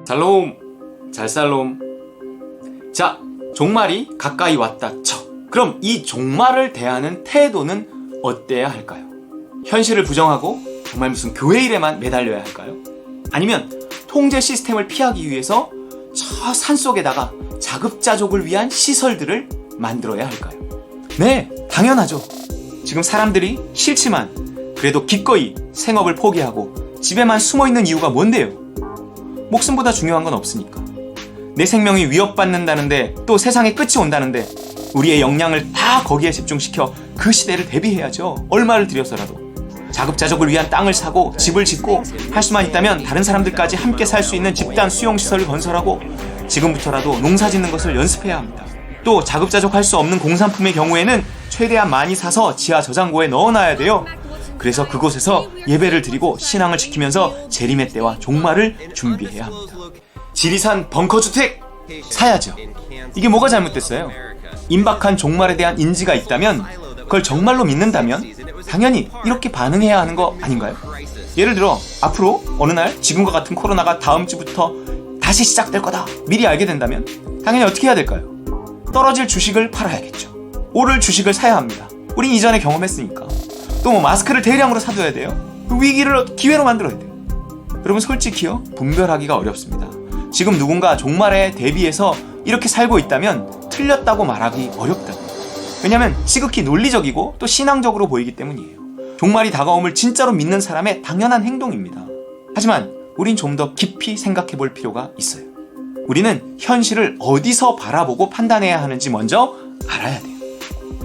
살롬, 잘살롬. 자, 종말이 가까이 왔다 쳐. 그럼 이 종말을 대하는 태도는 어때야 할까요? 현실을 부정하고 정말 무슨 교회 일에만 매달려야 할까요? 아니면 통제 시스템을 피하기 위해서 저 산속에다가 자급자족을 위한 시설들을 만들어야 할까요? 네, 당연하죠. 지금 사람들이 싫지만 그래도 기꺼이 생업을 포기하고 집에만 숨어있는 이유가 뭔데요? 목숨보다 중요한 건 없으니까. 내 생명이 위협받는다는데 또 세상에 끝이 온다는데 우리의 역량을 다 거기에 집중시켜 그 시대를 대비해야죠. 얼마를 들여서라도. 자급자족을 위한 땅을 사고 집을 짓고 할 수만 있다면 다른 사람들까지 함께 살 수 있는 집단 수용시설을 건설하고 지금부터라도 농사 짓는 것을 연습해야 합니다. 또 자급자족 할 수 없는 공산품의 경우에는 최대한 많이 사서 지하 저장고에 넣어놔야 돼요. 그래서 그곳에서 예배를 드리고 신앙을 지키면서 재림의 때와 종말을 준비해야 합니다. 지리산 벙커주택 사야죠. 이게 뭐가 잘못됐어요? 임박한 종말에 대한 인지가 있다면, 그걸 정말로 믿는다면 당연히 이렇게 반응해야 하는 거 아닌가요? 예를 들어 앞으로 어느 날 지금과 같은 코로나가 다음 주부터 다시 시작될 거다 미리 알게 된다면 당연히 어떻게 해야 될까요? 떨어질 주식을 팔아야겠죠. 오를 주식을 사야 합니다. 우린 이전에 경험했으니까. 또 뭐 마스크를 대량으로 사둬야 돼요. 그 위기를 기회로 만들어야 돼요. 여러분 솔직히요, 분별하기가 어렵습니다. 지금 누군가 종말에 대비해서 이렇게 살고 있다면 틀렸다고 말하기 어렵다. 왜냐면 지극히 논리적이고 또 신앙적으로 보이기 때문이에요. 종말이 다가옴을 진짜로 믿는 사람의 당연한 행동입니다. 하지만 우린 좀 더 깊이 생각해 볼 필요가 있어요. 우리는 현실을 어디서 바라보고 판단해야 하는지 먼저 알아야 돼요.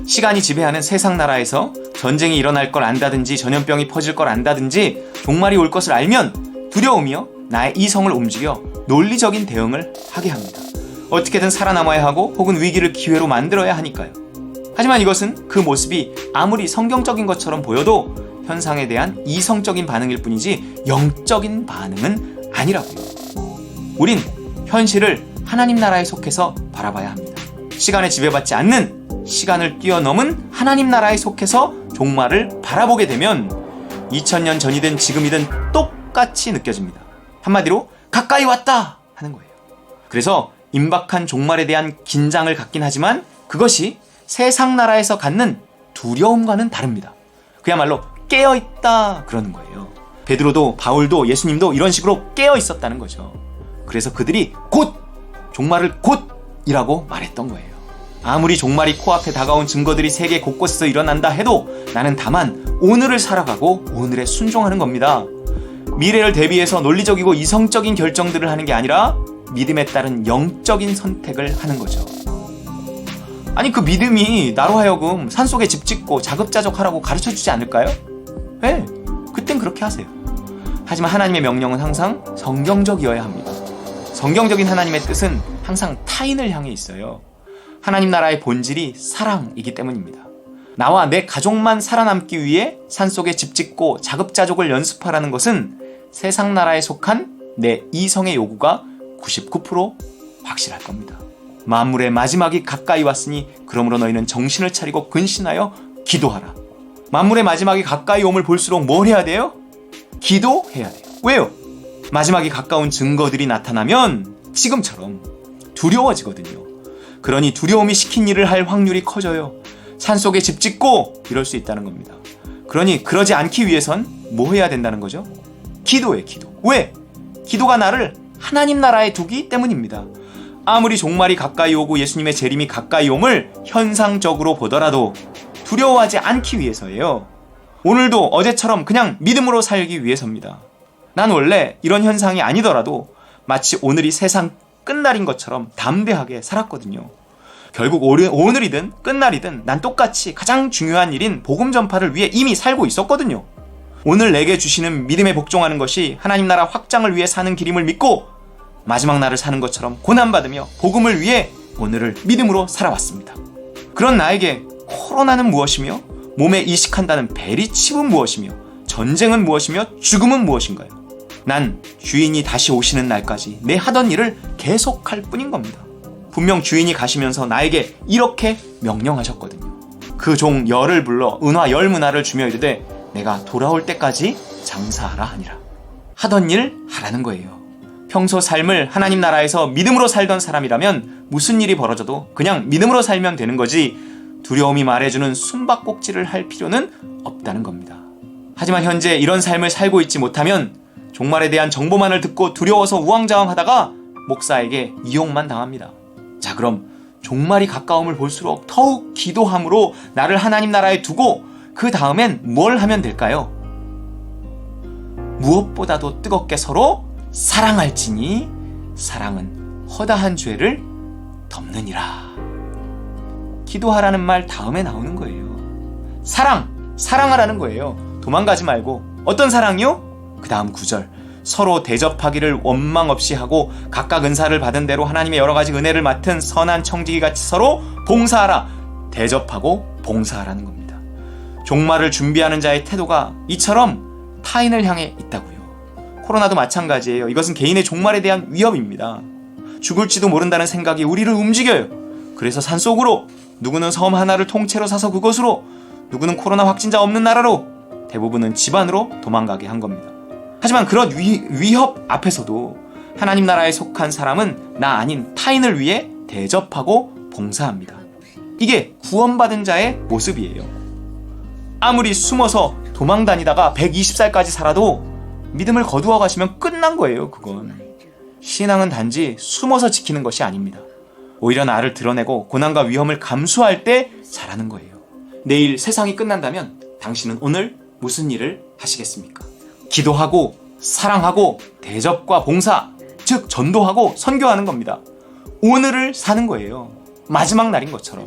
시간이 지배하는 세상 나라에서 전쟁이 일어날 걸 안다든지 전염병이 퍼질 걸 안다든지 종말이 올 것을 알면 두려움이요, 나의 이성을 움직여 논리적인 대응을 하게 합니다. 어떻게든 살아남아야 하고 혹은 위기를 기회로 만들어야 하니까요. 하지만 이것은 그 모습이 아무리 성경적인 것처럼 보여도 현상에 대한 이성적인 반응일 뿐이지 영적인 반응은 아니라고요. 우린 현실을 하나님 나라에 속해서 바라봐야 합니다. 시간에 지배받지 않는, 시간을 뛰어넘은 하나님 나라에 속해서 종말을 바라보게 되면 2000년 전이든 지금이든 똑같이 느껴집니다. 한마디로 가까이 왔다 하는 거예요. 그래서 임박한 종말에 대한 긴장을 갖긴 하지만 그것이 세상 나라에서 갖는 두려움과는 다릅니다. 그야말로 깨어있다 그러는 거예요. 베드로도 바울도 예수님도 이런 식으로 깨어있었다는 거죠. 그래서 그들이 곧, 종말을 곧이라고 말했던 거예요. 아무리 종말이 코앞에 다가온 증거들이 세계 곳곳에서 일어난다 해도 나는 다만 오늘을 살아가고 오늘에 순종하는 겁니다. 미래를 대비해서 논리적이고 이성적인 결정들을 하는 게 아니라 믿음에 따른 영적인 선택을 하는 거죠. 아니 그 믿음이 나로 하여금 산속에 집 짓고 자급자족하라고 가르쳐주지 않을까요? 네, 그땐 그렇게 하세요. 하지만 하나님의 명령은 항상 성경적이어야 합니다. 성경적인 하나님의 뜻은 항상 타인을 향해 있어요. 하나님 나라의 본질이 사랑이기 때문입니다. 나와 내 가족만 살아남기 위해 산속에 집 짓고 자급자족을 연습하라는 것은 세상 나라에 속한 내 이성의 요구가 99% 확실할 겁니다. 만물의 마지막이 가까이 왔으니 그러므로 너희는 정신을 차리고 근신하여 기도하라. 만물의 마지막이 가까이 옴을 볼수록 뭘 해야 돼요? 기도해야 돼요. 왜요? 마지막이 가까운 증거들이 나타나면 지금처럼 두려워지거든요. 그러니 두려움이 시킨 일을 할 확률이 커져요. 산속에 집 짓고 이럴 수 있다는 겁니다. 그러니 그러지 않기 위해선 뭐 해야 된다는 거죠? 기도해, 기도. 왜? 기도가 나를 하나님 나라에 두기 때문입니다. 아무리 종말이 가까이 오고 예수님의 재림이 가까이 옴을 현상적으로 보더라도 두려워하지 않기 위해서예요. 오늘도 어제처럼 그냥 믿음으로 살기 위해서입니다. 난 원래 이런 현상이 아니더라도 마치 오늘이 세상 끝날인 것처럼 담대하게 살았거든요. 결국 오늘이든 끝날이든 난 똑같이 가장 중요한 일인 복음 전파를 위해 이미 살고 있었거든요. 오늘 내게 주시는 믿음에 복종하는 것이 하나님 나라 확장을 위해 사는 길임을 믿고 마지막 날을 사는 것처럼 고난받으며 복음을 위해 오늘을 믿음으로 살아왔습니다. 그런 나에게 코로나는 무엇이며 몸에 이식한다는 베리칩은 무엇이며 전쟁은 무엇이며 죽음은 무엇인가요? 난 주인이 다시 오시는 날까지 내 하던 일을 계속할 뿐인 겁니다. 분명 주인이 가시면서 나에게 이렇게 명령하셨거든요. 그 종 열을 불러 은화 열문화를 주며 이르되 내가 돌아올 때까지 장사하라 하니라. 하던 일 하라는 거예요. 평소 삶을 하나님 나라에서 믿음으로 살던 사람이라면 무슨 일이 벌어져도 그냥 믿음으로 살면 되는 거지 두려움이 말해주는 숨바꼭질을 할 필요는 없다는 겁니다. 하지만 현재 이런 삶을 살고 있지 못하면 종말에 대한 정보만을 듣고 두려워서 우왕좌왕하다가 목사에게 이용만 당합니다. 자, 그럼 종말이 가까움을 볼수록 더욱 기도함으로 나를 하나님 나라에 두고 그 다음엔 뭘 하면 될까요? 무엇보다도 뜨겁게 서로 사랑할지니 사랑은 허다한 죄를 덮느니라. 기도하라는 말 다음에 나오는 거예요. 사랑하라는 거예요. 도망가지 말고. 어떤 사랑이요? 그 다음 9절. 서로 대접하기를 원망 없이 하고 각각 은사를 받은 대로 하나님의 여러 가지 은혜를 맡은 선한 청지기 같이 서로 봉사하라. 대접하고 봉사하라는 겁니다. 종말을 준비하는 자의 태도가 이처럼 타인을 향해 있다고요. 코로나도 마찬가지예요. 이것은 개인의 종말에 대한 위협입니다. 죽을지도 모른다는 생각이 우리를 움직여요. 그래서 산속으로, 누구는 섬 하나를 통째로 사서 그곳으로, 누구는 코로나 확진자 없는 나라로, 대부분은 집 안으로 도망가게 한 겁니다. 하지만 그런 위협 앞에서도 하나님 나라에 속한 사람은 나 아닌 타인을 위해 대접하고 봉사합니다. 이게 구원받은 자의 모습이에요. 아무리 숨어서 도망 다니다가 120살까지 살아도 믿음을 거두어 가시면 끝난 거예요. 그건 신앙은 단지 숨어서 지키는 것이 아닙니다. 오히려 나를 드러내고 고난과 위험을 감수할 때 잘하는 거예요. 내일 세상이 끝난다면 당신은 오늘 무슨 일을 하시겠습니까? 기도하고 사랑하고 대접과 봉사, 즉 전도하고 선교하는 겁니다. 오늘을 사는 거예요. 마지막 날인 것처럼.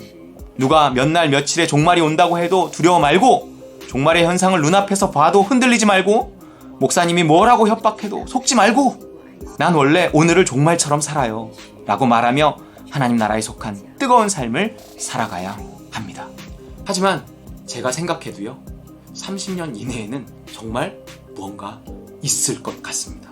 누가 몇 날 며칠에 종말이 온다고 해도 두려워 말고, 종말의 현상을 눈앞에서 봐도 흔들리지 말고, 목사님이 뭐라고 협박해도 속지 말고, 난 원래 오늘을 종말처럼 살아요 라고 말하며 하나님 나라에 속한 뜨거운 삶을 살아가야 합니다. 하지만 제가 생각해도요, 30년 이내에는 정말 무언가 있을 것 같습니다.